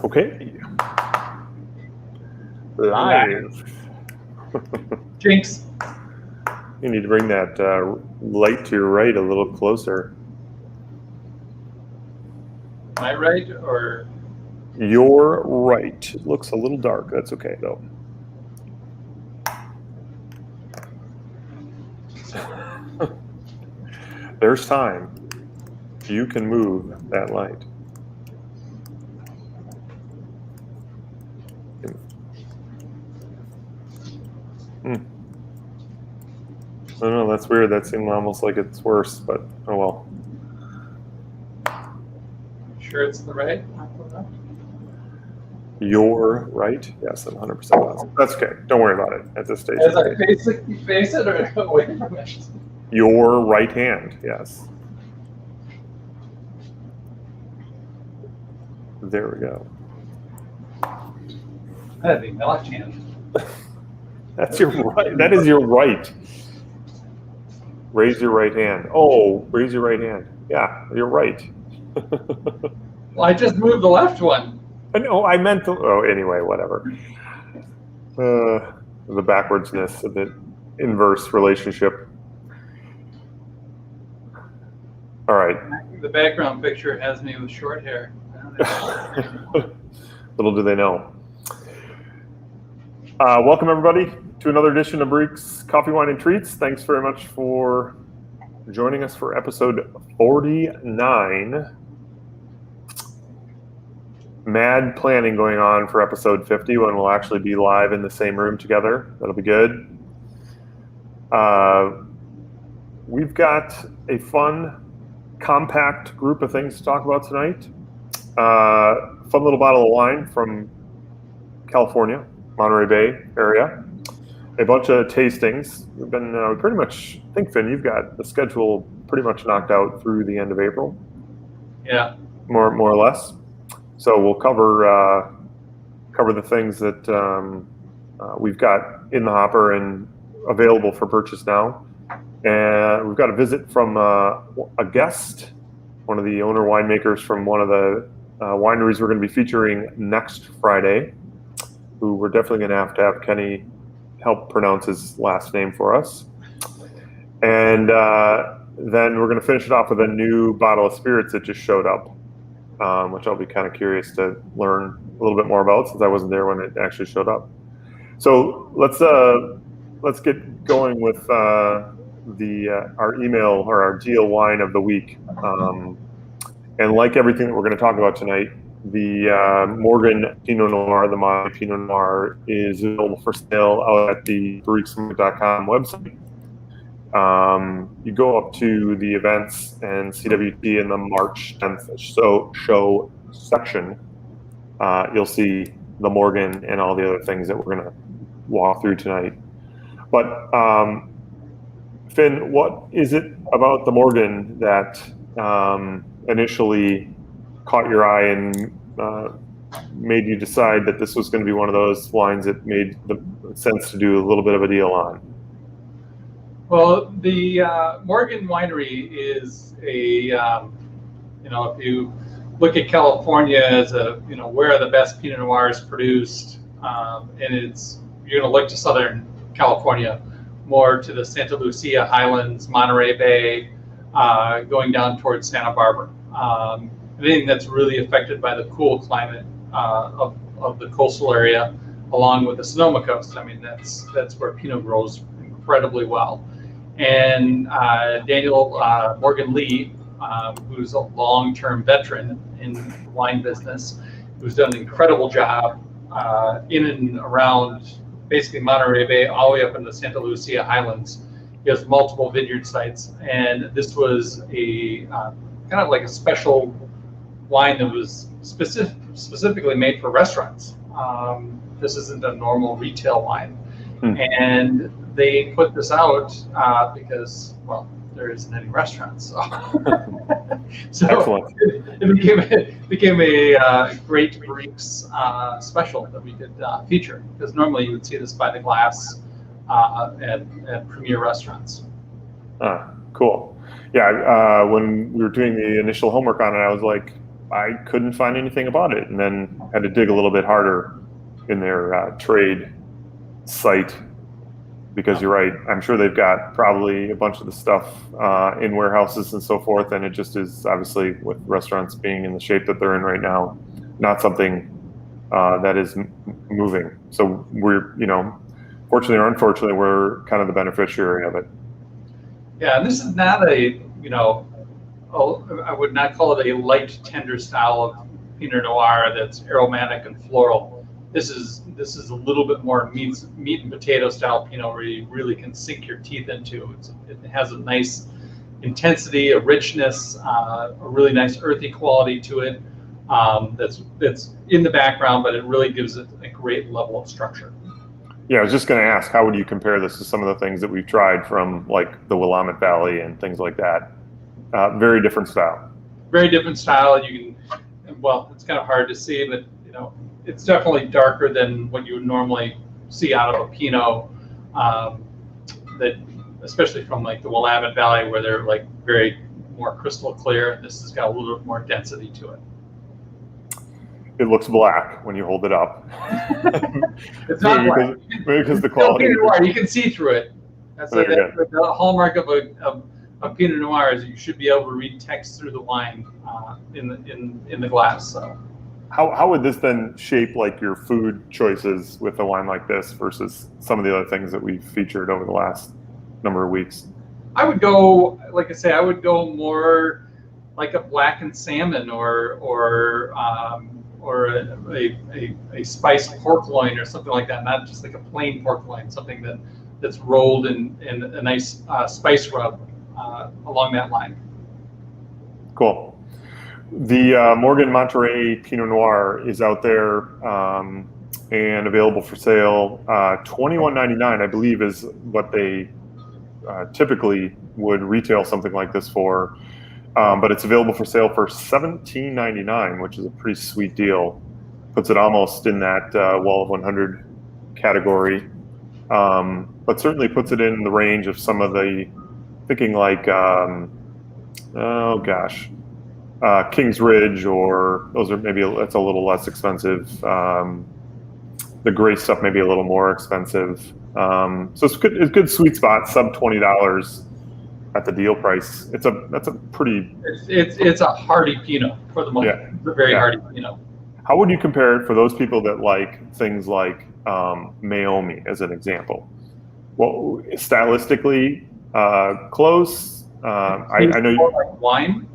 Okay. Live. Jinx. You need to bring that light to your right a little closer. My right or? Your right. It looks a little dark. That's okay, though. There's time. You can move that light. I don't know, that's weird. That seemed almost like it's worse, but oh well. Sure it's the right? Your right? Yes, I'm 100% positive. That's okay. Don't worry about it at this stage. As I face it or away from it? Your right hand, yes. There we go. That'd be my left hand. That's your right. That is your right. Raise your right hand. Oh, raise your right hand. Yeah, you're right. Well, I just moved the left one. No, I meant to. Oh, anyway, whatever. The backwardsness of the inverse relationship. All right. The background picture has me with short hair. Little do they know. Welcome, everybody, to another edition of Barriques Coffee, Wine, and Treats. Thanks very much for joining us for episode 49. Mad planning going on for episode 50 when we'll actually be live in the same room together. That'll be good. We've got a fun, compact group of things to talk about tonight. Fun little bottle of wine from California, Monterey Bay area. A bunch of tastings. We've been pretty much, I think, Finn, you've got the schedule pretty much knocked out through the end of April. Yeah. More or less. So we'll cover the things that we've got in the hopper and available for purchase now. And we've got a visit from a guest, one of the owner winemakers from one of the wineries we're going to be featuring next Friday, who we're definitely going to have Kenny help pronounce his last name for us. And then we're going to finish it off with a new bottle of spirits that just showed up, which I'll be kind of curious to learn a little bit more about since I wasn't there when it actually showed up. So let's get going with our email or our deal wine of the week. And like everything that we're going to talk about tonight, the Morgan Pinot Noir, the Monterey Pinot Noir, is available for sale out at the Barriques.com website. You go up to the events and CWT in the March 10th show section. You'll see the Morgan and all the other things that we're going to walk through tonight. But Finn, what is it about the Morgan that initially caught your eye and made you decide that this was going to be one of those wines that made the sense to do a little bit of a deal on? Well, the Morgan Winery is a, if you look at California as where are the best Pinot Noirs produced, and you're going to look to Southern California, more to the Santa Lucia Highlands, Monterey Bay, going down towards Santa Barbara. Anything that's really affected by the cool climate of the coastal area, along with the Sonoma coast. I mean, that's where Pinot grows incredibly well. And Daniel Morgan Lee, who's a long-term veteran in the wine business, who's done an incredible job in and around basically Monterey Bay, all the way up in the Santa Lucia Highlands. He has multiple vineyard sites, and this was a kind of like a special wine that was specifically made for restaurants. This isn't a normal retail wine. And they put this out because, well, there isn't any restaurants. So Excellent. It became a great Barriques special that we could feature, because normally you would see this by the glass at premier restaurants. Cool. Yeah, when we were doing the initial homework on it, I was like, I couldn't find anything about it, and then had to dig a little bit harder in their trade site, because you're right. I'm sure they've got probably a bunch of the stuff in warehouses and so forth, and it just is, obviously, with restaurants being in the shape that they're in right now, not something that is moving. So we're, fortunately or unfortunately, we're kind of the beneficiary of it. Yeah, and this is not a, I would not call it a light, tender style of Pinot Noir that's aromatic and floral. This is a little bit more meat and potato style Pinot, where you really can sink your teeth into. It has a nice intensity, a richness, a really nice earthy quality to it. That's in the background, but it really gives it a great level of structure. Yeah, I was just going to ask, how would you compare this to some of the things that we've tried from like the Willamette Valley and things like that? Very different style. Very different style. Well, it's kind of hard to see, but it's definitely darker than what you would normally see out of a Pinot. That, especially from like the Willamette Valley, where they're like very more crystal clear. This has got a little bit more density to it. It looks black when you hold it up. It's not black. Maybe because the quality. You can see through it. That's the hallmark of a Pinot Noir, is you should be able to read text through the wine in the glass. So. How would this then shape like your food choices with a wine like this versus some of the other things that we've featured over the last number of weeks? I would go, like I say, more like a blackened salmon or a spiced pork loin or something like that. Not just like a plain pork loin, something that's rolled in a nice spice rub along that line. Cool. The Morgan Monterey Pinot Noir is out there and available for sale. $21.99, I believe, is what they typically would retail something like this for. But it's available for sale for $17.99, which is a pretty sweet deal. Puts it almost in that Wall of 100 category, but certainly puts it in the range of some of the, thinking like, Kings Ridge, or those are that's a little less expensive. The gray stuff maybe a little more expensive. So it's good sweet spot, sub $20 at the deal price. That's a pretty. It's a hearty Pinot for the most. Yeah. It's a very hearty Pinot. How would you compare it for those people that like things like Meiomi as an example? Well, stylistically, close. I know you like wine.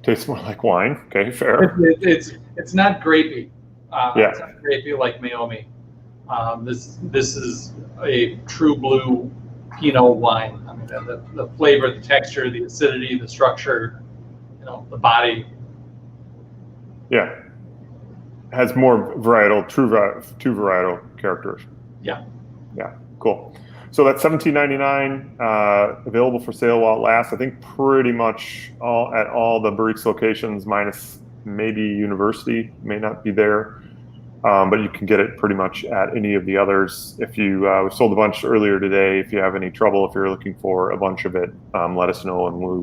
Tastes more like wine. Okay, fair. It's not grapey. Yeah. It's not grapey like Meiomi. This is a true blue Pinot wine. I mean, the flavor, the texture, the acidity, the structure, the body. Yeah. Has more varietal, true varietal characters. Yeah. Yeah. Cool. So that's $17.99, available for sale while it lasts. I think pretty much at all the Barriques locations, minus maybe University may not be there, but you can get it pretty much at any of the others. If you we sold a bunch earlier today. If you have any trouble, if you're looking for a bunch of it, let us know and we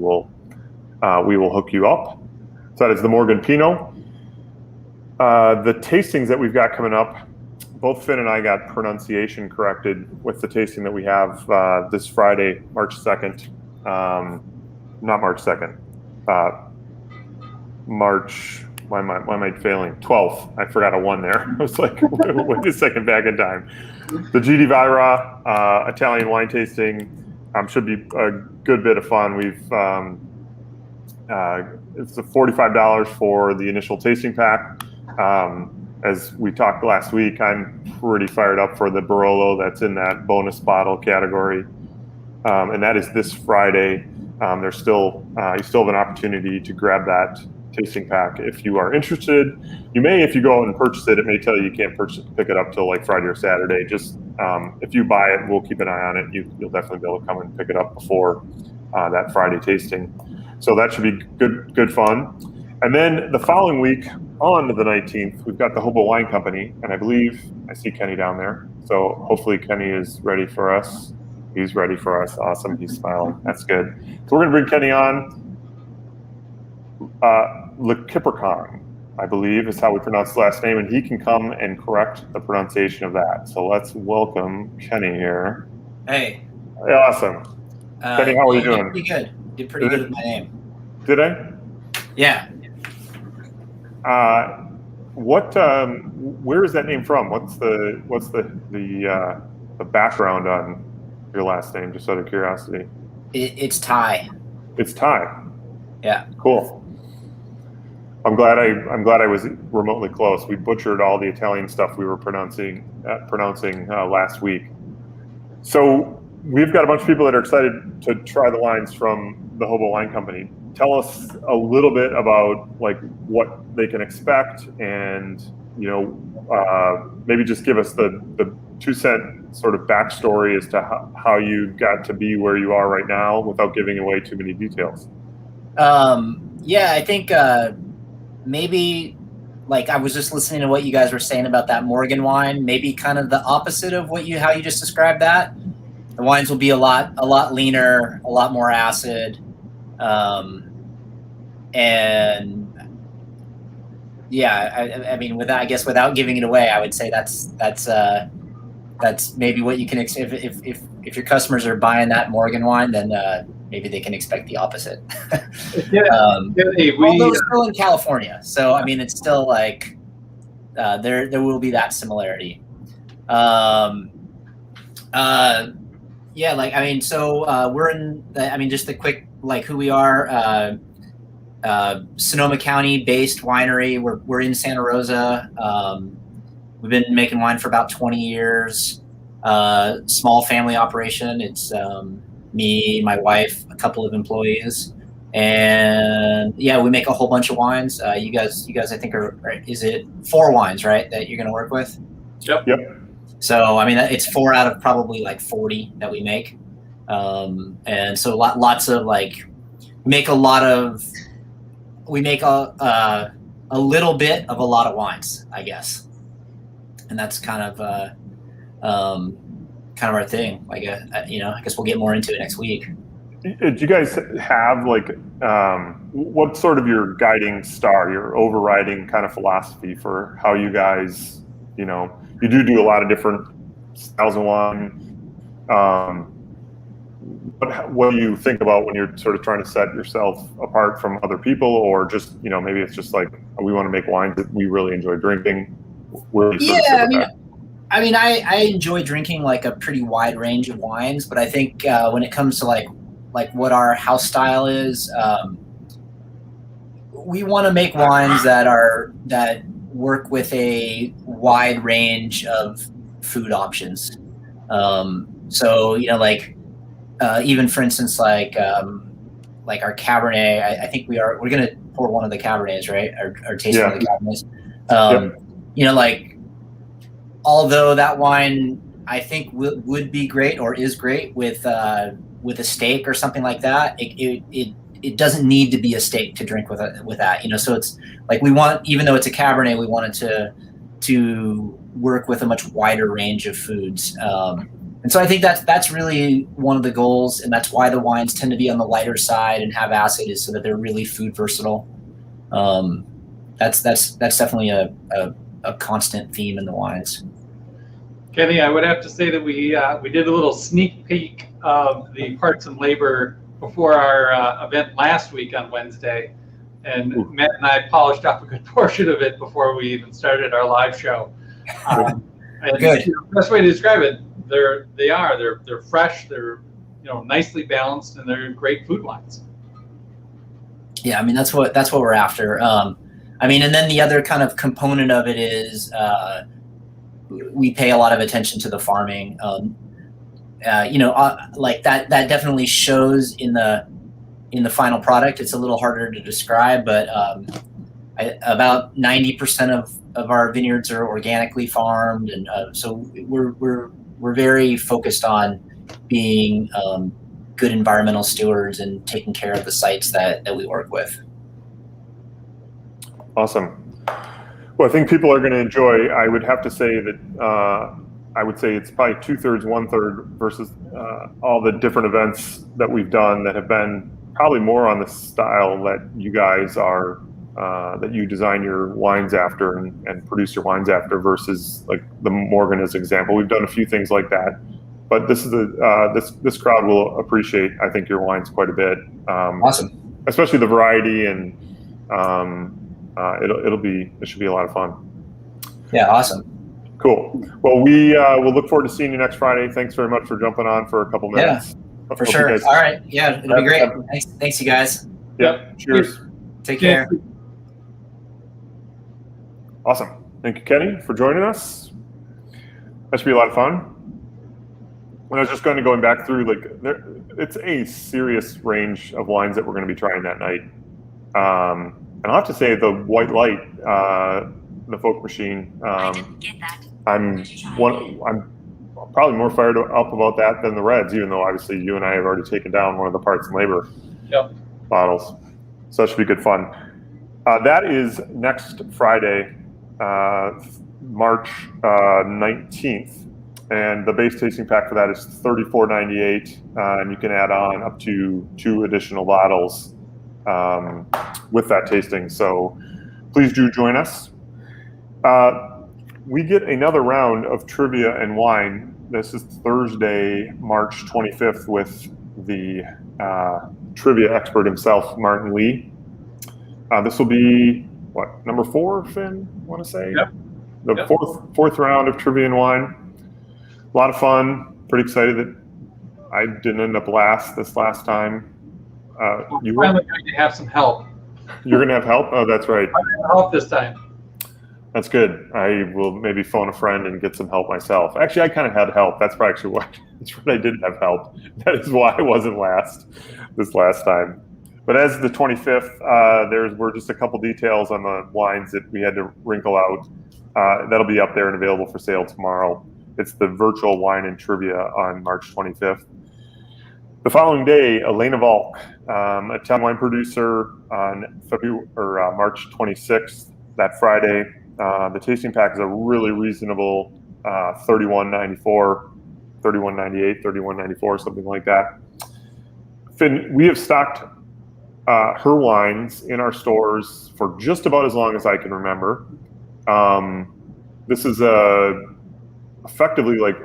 will hook you up. So that is the Morgan Pinot. The tastings that we've got coming up. Both Finn and I got pronunciation corrected with the tasting that we have this Friday, March 2nd. Not March 2nd. March, why am I failing? 12th. I forgot a 1 there. I was like, wait a second, back in time. The GD Vajra Italian wine tasting should be a good bit of fun. It's $45 for the initial tasting pack. As we talked last week, I'm pretty fired up for the Barolo that's in that bonus bottle category, and that is this Friday. There's still you still have an opportunity to grab that tasting pack if you are interested. You may, if you go out and purchase it, it may tell you can't pick it up till like Friday or Saturday. Just if you buy it, we'll keep an eye on it. You'll definitely be able to come and pick it up before that Friday tasting. So that should be good fun. And then the following week, on the 19th, we've got the Hobo Wine Company, and I believe I see Kenny down there. So hopefully Kenny is ready for us. He's ready for us. Awesome. He's smiling. That's good. So we're going to bring Kenny on. Le Capricorn. I believe is how we pronounce his last name, and he can come and correct the pronunciation of that. So let's welcome Kenny here. Hey. Hey, awesome. Kenny, how are you doing? Did pretty good. Did pretty good with my name. Did I? Yeah. Where is that name from? What's the background on your last name, just out of curiosity? It's Thai. It's Thai. Yeah. Cool. I'm glad I was remotely close. We butchered all the Italian stuff we were pronouncing last week. So we've got a bunch of people that are excited to try the wines from the Hobo Wine Company. Tell us a little bit about like what they can expect, and maybe just give us the 2-cent sort of backstory as to how you got to be where you are right now, without giving away too many details. Yeah, I think maybe like I was just listening to what you guys were saying about that Morgan wine. Maybe kind of the opposite of how you just described that. The wines will be a lot leaner, a lot more acid. And yeah, I mean, without giving it away, I would say that's maybe what you can if your customers are buying that Morgan wine, then maybe they can expect the opposite. Although it's still in California, so I mean, it's still like there will be that similarity. Yeah, like I mean, so we're in. I mean, just a quick like who we are. Sonoma County based winery. We're in Santa Rosa. We've been making wine for about 20 years. Small family operation. It's me, my wife, a couple of employees, and yeah, we make a whole bunch of wines. You guys, I think is it 4 wines, right, that you're going to work with? Yep. So I mean, it's 4 out of probably like 40 that we make, and so lots of like we make a little bit of a lot of wines, I guess, and that's kind of our thing. Like I guess we'll get more into it next week. Do you guys have like what's sort of your guiding star, your overriding kind of philosophy for how you guys, you do a lot of different styles of wine. What do you think about when you're sort of trying to set yourself apart from other people, or just, maybe it's just like we want to make wines that we really enjoy drinking? Where do you sort of sit with that? I mean, I enjoy drinking like a pretty wide range of wines, but I think when it comes to like what our house style is, we want to make wines that work with a wide range of food options. So even for instance, like our Cabernet, I think we're gonna pour one of the Cabernets, right? Or taste one of the Cabernets. Although that wine I think would be great or is great with a steak or something like that. It doesn't need to be a steak to drink with that. So it's like even though it's a Cabernet, we want it to work with a much wider range of foods. And so I think that's really one of the goals, and that's why the wines tend to be on the lighter side and have acid, is so that they're really food versatile. That's definitely a constant theme in the wines. Kenny, I would have to say that we did a little sneak peek of the parts and labor before our event last week on Wednesday, and Matt and I polished off a good portion of it before we even started our live show. And good. The best way to describe it, they're fresh, they're nicely balanced, and they're great food wines. Yeah, I mean that's what we're after. I mean, and then the other kind of component of it is we pay a lot of attention to the farming. Like that definitely shows in the final product. It's a little harder to describe, but about 90% of our vineyards are organically farmed, and so we're very focused on being good environmental stewards and taking care of the sites that we work with. Awesome. Well, I think people are going to enjoy. I would have to say that I would say it's probably 2/3, 1/3 versus all the different events that we've done that have been probably more on the style that you guys are that you design your wines after and produce your wines after versus like the Morgan as example. We've done a few things like that, but this is this crowd will appreciate, I think, your wines quite a bit. Awesome. Especially the variety, and it should be a lot of fun. Yeah, awesome. Cool. Well, we'll look forward to seeing you next Friday. Thanks very much for jumping on for a couple minutes. Yeah, for sure. All right. Yeah, it'll be great. Thanks, you guys. Yep. Cheers. Take care. Awesome. Thank you, Kenny, for joining us. That should be a lot of fun. When I was just going back through, like, it's a serious range of wines that we're going to be trying that night. And I'll have to say, the White Light, the Folk Machine, I'm probably more fired up about that than the Reds, even though obviously you and I have already taken down one of the parts and labor bottles. So that should be good fun. That is next Friday, March 19th. And the base tasting pack for that is $34.98, and you can add on up to 2 additional bottles with that tasting. So please do join us. We get another round of trivia and wine. This is Thursday, March 25th, with the trivia expert himself, Martin Lee. This will be, what, number 4, Finn, I want to say? Yep. The fourth round of trivia and wine. A lot of fun. Pretty excited that I didn't end up last this last time. You finally going to have some help. You're going to have help? Oh, that's right. I'm going to help this time. That's good. I will maybe phone a friend and get some help myself. Actually, I kind of had help. That's probably actually why. That's when I didn't have help. That is why I wasn't last this last time. But as the 25th, there were just a couple details on the wines that we had to wrinkle out. That'll be up there and available for sale tomorrow. It's the virtual wine and trivia on March 25th. The following day, Elena Volk, a Italian wine producer, on March 26th, that Friday. The tasting pack is a really reasonable $31.94, $31.98, $31.94, something like that. Finn, we have stocked her wines in our stores for just about as long as I can remember. This is effectively like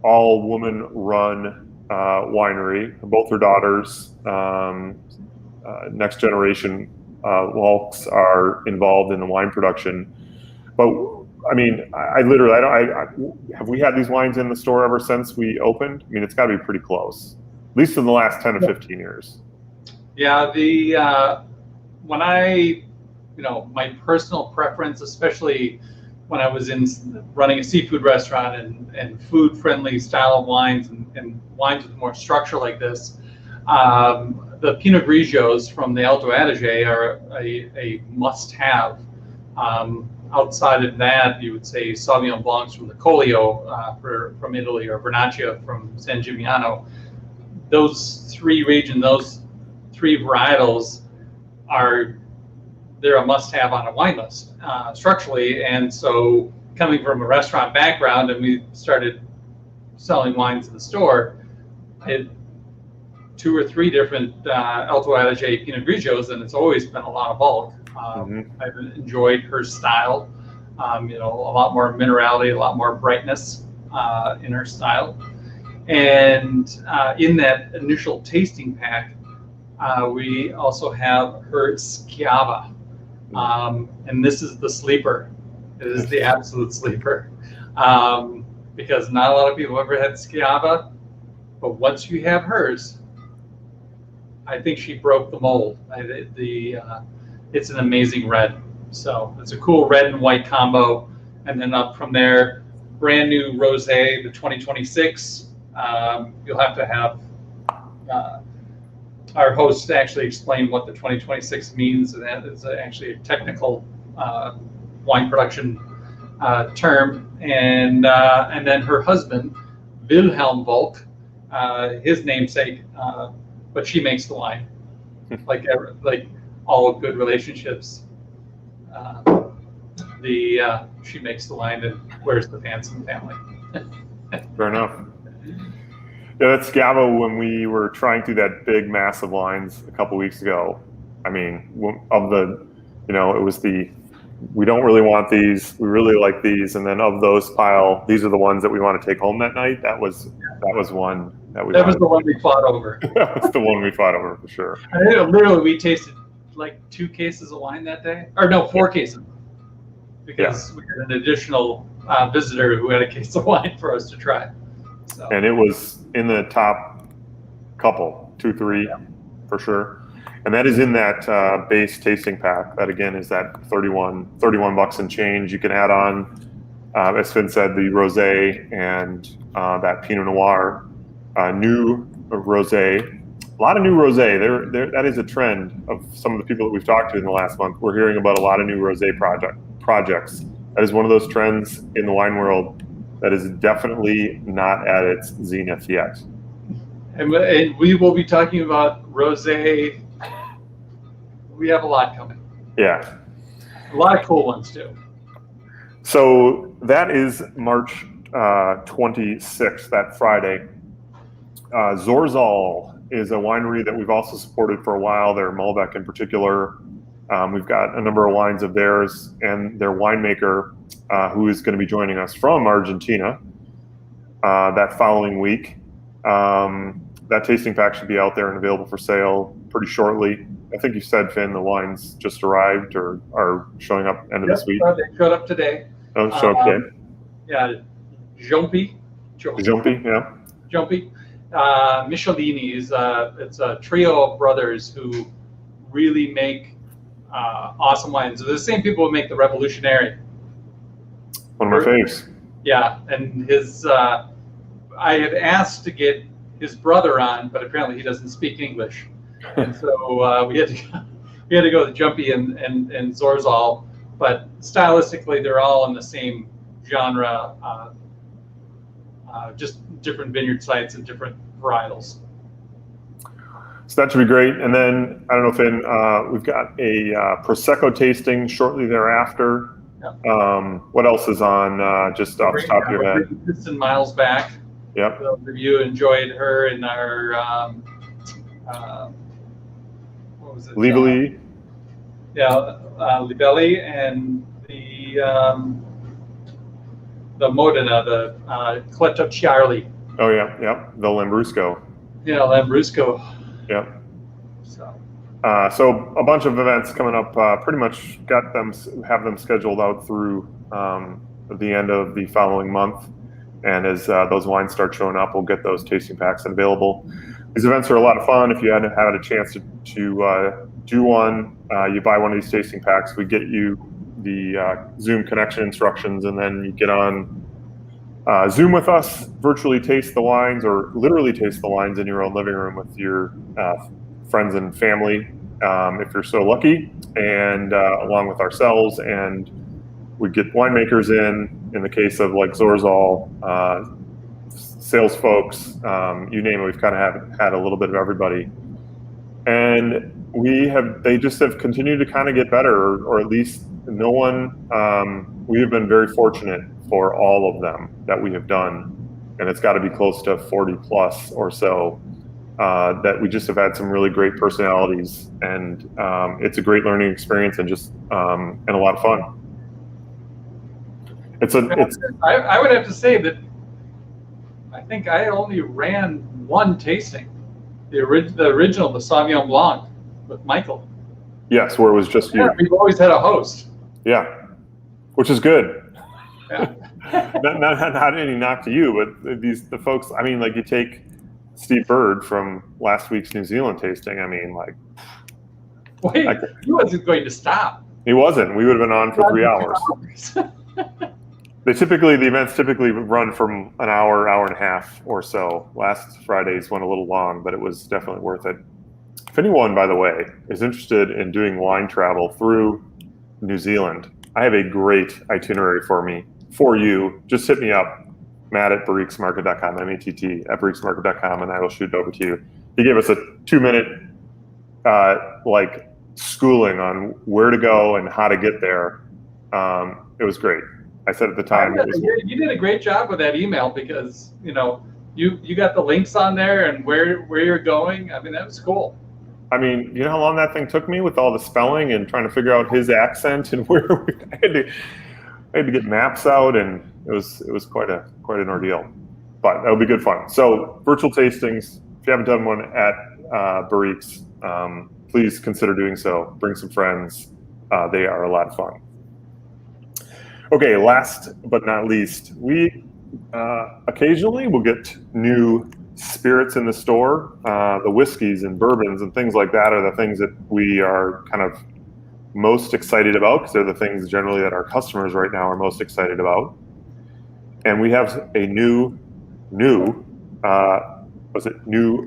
all woman run winery. Both her daughters, next generation Volks, are involved in the wine production. But I mean, I have we had these wines in the store ever since we opened? I mean, it's got to be pretty close, at least in the last 10 to 15 years. Yeah, when I, my personal preference, especially when I was running a seafood restaurant and food-friendly style of wines and wines with more structure like this, the Pinot Grigios from the Alto Adige are a must-have. Outside of that, you would say Sauvignon Blancs from the Collio from Italy, or Vernaccia from San Gimignano. Those 3 regions, those 3 varietals they're a must-have on a wine list structurally. And so, coming from a restaurant background, and we started selling wines in the store, I had 2 or 3 different Alto Adige Pinot Grigios, and it's always been a lot of bulk. I've enjoyed her style, a lot more minerality, a lot more brightness in her style. And in that initial tasting pack, we also have her Schiava. And this is the sleeper. It is the absolute sleeper. Because not a lot of people ever had Schiava, but once you have hers, I think she broke the mold. It's an amazing red. So it's a cool red and white combo. And then up from there, brand new rosé, the 2026. You'll have to have our host actually explain what the 2026 means, and that is actually a technical wine production term. And then her husband, Wilhelm Volk, his namesake, but she makes the wine. Like all good relationships, she makes the wine and wears the pants in the family. Fair enough. Yeah, that's Schiava. When we were trying through that big mass of wines a couple weeks ago, I mean, of the it was we don't really want these, we really like these, and then of those these are the ones that we want to take home that night. That was one that we. That was the one we fought over. That was the one we fought over for sure. I think literally we tasted like 2 cases of wine that day, or no, 4 cases, because we had an additional visitor who had a case of wine for us to try. So. And it was in the top couple, 2, 3, for sure. And that is in that base tasting pack. That again is that $31 and change. You can add on, as Finn said, the rosé and that Pinot Noir, new rosé. A lot of new rosé. That is a trend of some of the people that we've talked to in the last month. We're hearing about a lot of new rosé projects. That is one of those trends in the wine world that is definitely not at its zenith yet. And we will be talking about rosé. We have a lot coming. Yeah. A lot of cool ones too. So that is March 26th, that Friday. Zorzal is a winery that we've also supported for a while. They're Malbec in particular. We've got a number of wines of theirs, and their winemaker, who is going to be joining us from Argentina that following week. That tasting pack should be out there and available for sale pretty shortly. I think you said, Finn, the wines just arrived or are showing up end of this week. They showed up today. Oh, showed up today. Yeah, Jumpy, yeah. Jumpy. Michelini is it's a trio of brothers who really make awesome wines. They're the same people who make the Revolutionary. One of my faves. Yeah, and his I had asked to get his brother on, but apparently he doesn't speak English, and so we had to go with Jumpy and Zorzal. But stylistically, they're all in the same genre, just different vineyard sites and different varietals. So that should be great. And then, I don't know, Finn, we've got a Prosecco tasting shortly thereafter. Yep. What else is on, just off the top of your head? Kristen Miles back. Yep. Those of you enjoyed her in our, what was it? Libelli. Libelli and the Modena, the Cletto-Chiarli. Oh yeah, the Lambrusco. Yeah, Lambrusco. Yep. So a bunch of events coming up. Pretty much have them scheduled out through the end of the following month. And as those wines start showing up, we'll get those tasting packs available. These events are a lot of fun. If you hadn't had a chance to do one, you buy one of these tasting packs. We get you the Zoom connection instructions, and then you get on Zoom with us, virtually taste the wines, or literally taste the wines in your own living room with your friends and family, if you're so lucky, and along with ourselves. And we get winemakers in the case of like Zorzal, sales folks, you name it. We've kind of had a little bit of everybody, and they just have continued to kind of get better, or at least no one. We have been very fortunate for all of them that we have done, and it's got to be close to 40 plus or so. That we just have had some really great personalities, and it's a great learning experience, and just and a lot of fun. I would have to say that I think I only ran one tasting, the original, the Sauvignon Blanc with Michael. Yes, where it was just you. Yeah, we've always had a host. Yeah, which is good. Yeah. not any knock to you, but the folks. I mean, like you take Steve Bird from last week's New Zealand tasting. I mean, like, wait, he wasn't going to stop. He wasn't. We would have been on for 3 hours. The events typically run from an hour and a half or so. Last Friday's went a little long, but it was definitely worth it. If anyone, by the way, is interested in doing wine travel through New Zealand, I have a great itinerary for you. Just hit me up, Matt at barriquesmarket.com, MATT at barriquesmarket.com, and I will shoot it over to you. He gave us a 2-minute schooling on where to go and how to get there. It was great. I said at the time, you did a great job with that email, because you got the links on there and where you're going. I mean, that was cool. I mean, you know how long that thing took me with all the spelling and trying to figure out his accent and where I had to get maps out, and it was quite an ordeal. But that'll be good fun. So virtual tastings, if you haven't done one at Barriques, please consider doing so. Bring some friends. They are a lot of fun. Okay, last but not least, we occasionally will get new spirits in the store. The whiskeys and bourbons and things like that are the things that we are kind of most excited about, because they're the things generally that our customers right now are most excited about. And we have a new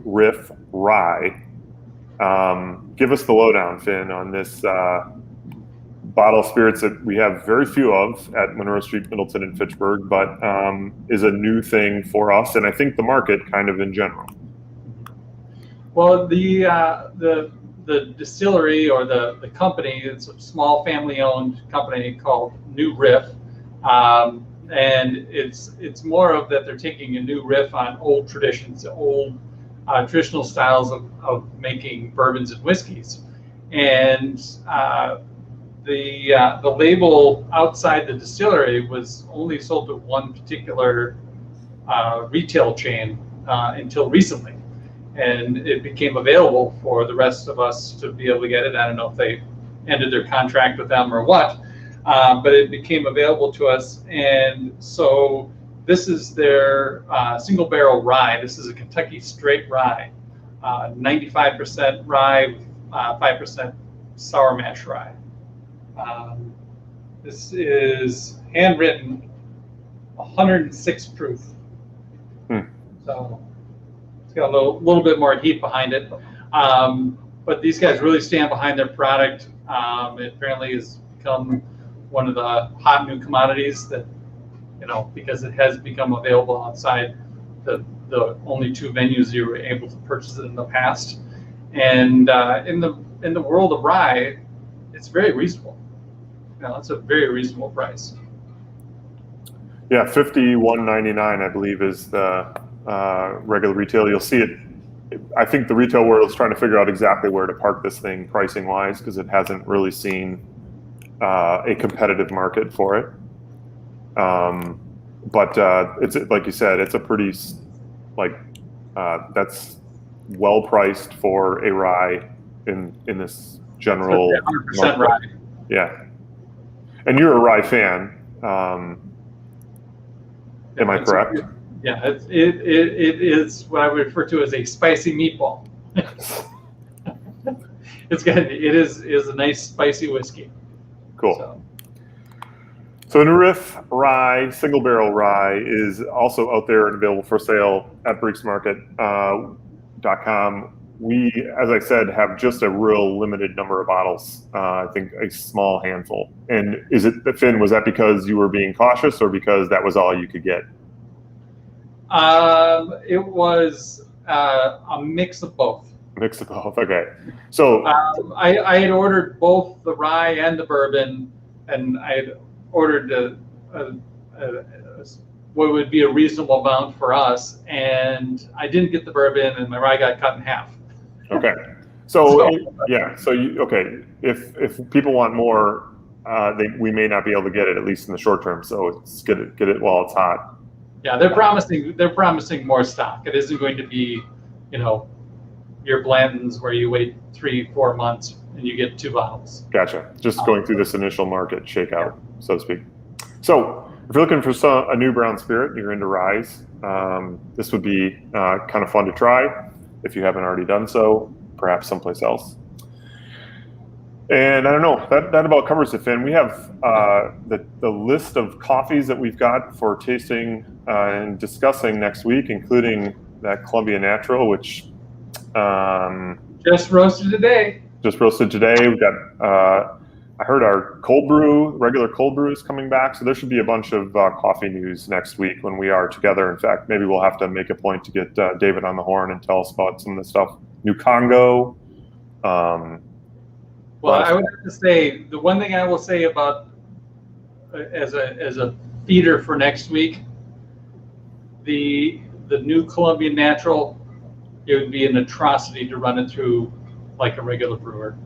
Riff Rye. Give us the lowdown, Finn, on this bottle of spirits that we have very few of at Monroe Street, Middleton, and Fitchburg, but is a new thing for us, and I think the market kind of in general. Well, the distillery, or the company, it's a small family-owned company called New Riff, and it's more of that they're taking a new riff on old traditions, old traditional styles of making bourbons and whiskeys, and the label outside the distillery was only sold to one particular retail chain until recently, and it became available for the rest of us to be able to get it. I don't know if they ended their contract with them or what, but it became available to us. And so this is their single barrel rye. This is a Kentucky straight rye, 95% rye, 5% sour mash rye. This is handwritten, 106 proof. So it's got a little bit more heat behind it. But these guys really stand behind their product. It apparently has become one of the hot new commodities that, because it has become available outside the only two venues you were able to purchase it in the past. And in the world of rye, it's very reasonable. It's a very reasonable price. Yeah, $51.99, I believe, is the regular retail. You'll see it. I think the retail world is trying to figure out exactly where to park this thing pricing wise, because it hasn't really seen a competitive market for it. But it's like you said, it's a pretty that's well priced for a rye in this general 100% rye. Yeah. And you're a rye fan, am I correct? Yeah, it is what I would refer to as a spicy meatball. It is a nice spicy whiskey. Cool. So New Riff Rye, single barrel rye, is also out there and available for sale at BarriquesMarket.com. We, as I said, have just a real limited number of bottles. I think a small handful. And is it, Finn, was that because you were being cautious, or because that was all you could get? It was a mix of both. Mix of both. Okay. So I had ordered both the rye and the bourbon, and I had ordered what would be a reasonable amount for us, and I didn't get the bourbon, and my rye got cut in half. Okay. So yeah. So if people want more, we may not be able to get it, at least in the short term. So it's get it while it's hot. Yeah, they're promising more stock. It isn't going to be, your Blanton's where you wait 3-4 months and you get 2 bottles. Gotcha. Just going through this initial market shakeout, so to speak. So if you're looking for a new brown spirit and you're into ryes, this would be kind of fun to try if you haven't already done so, perhaps someplace else. And I don't know, that about covers it, Finn. We have the list of coffees that we've got for tasting and discussing next week, including that Columbia Natural, which just roasted today. We've got, I heard our regular cold brew is coming back. So there should be a bunch of coffee news next week when we are together. In fact, maybe we'll have to make a point to get David on the horn and tell us about some of the stuff. New Congo. Well, I would have to say, the one thing I will say about as a feeder for next week, the new Colombian Natural, it would be an atrocity to run it through like a regular brewer.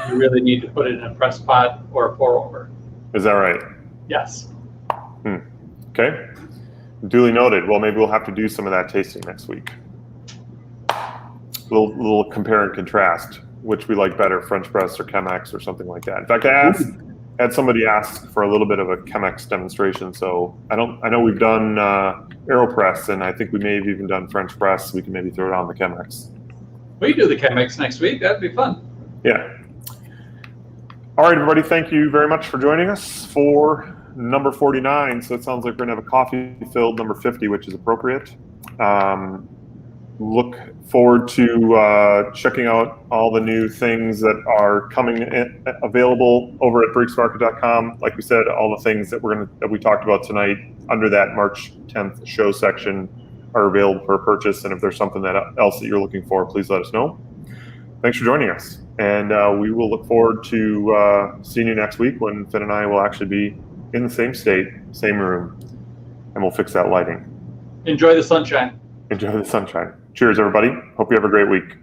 You really need to put it in a press pot or a pour over. Is that right? Yes. Okay. Duly noted. Well, maybe we'll have to do some of that tasting next week. Little compare and contrast, which we like better, French press or Chemex or something like that. In fact, I had somebody ask for a little bit of a Chemex demonstration. So I know we've done AeroPress, and I think we may have even done French press. We can maybe throw it on the Chemex. We do the Chemex next week. That'd be fun. Yeah. All right, everybody. Thank you very much for joining us for number 49. So it sounds like we're gonna have a coffee-filled number 50, which is appropriate. Look forward to checking out all the new things that are coming available over at barriquesmarket.com. Like we said, all the things that we talked about tonight under that March 10th show section are available for purchase. And if there's something else that you're looking for, please let us know. Thanks for joining us. And we will look forward to seeing you next week when Finn and I will actually be in the same state, same room, and we'll fix that lighting. Enjoy the sunshine. Enjoy the sunshine. Cheers, everybody. Hope you have a great week.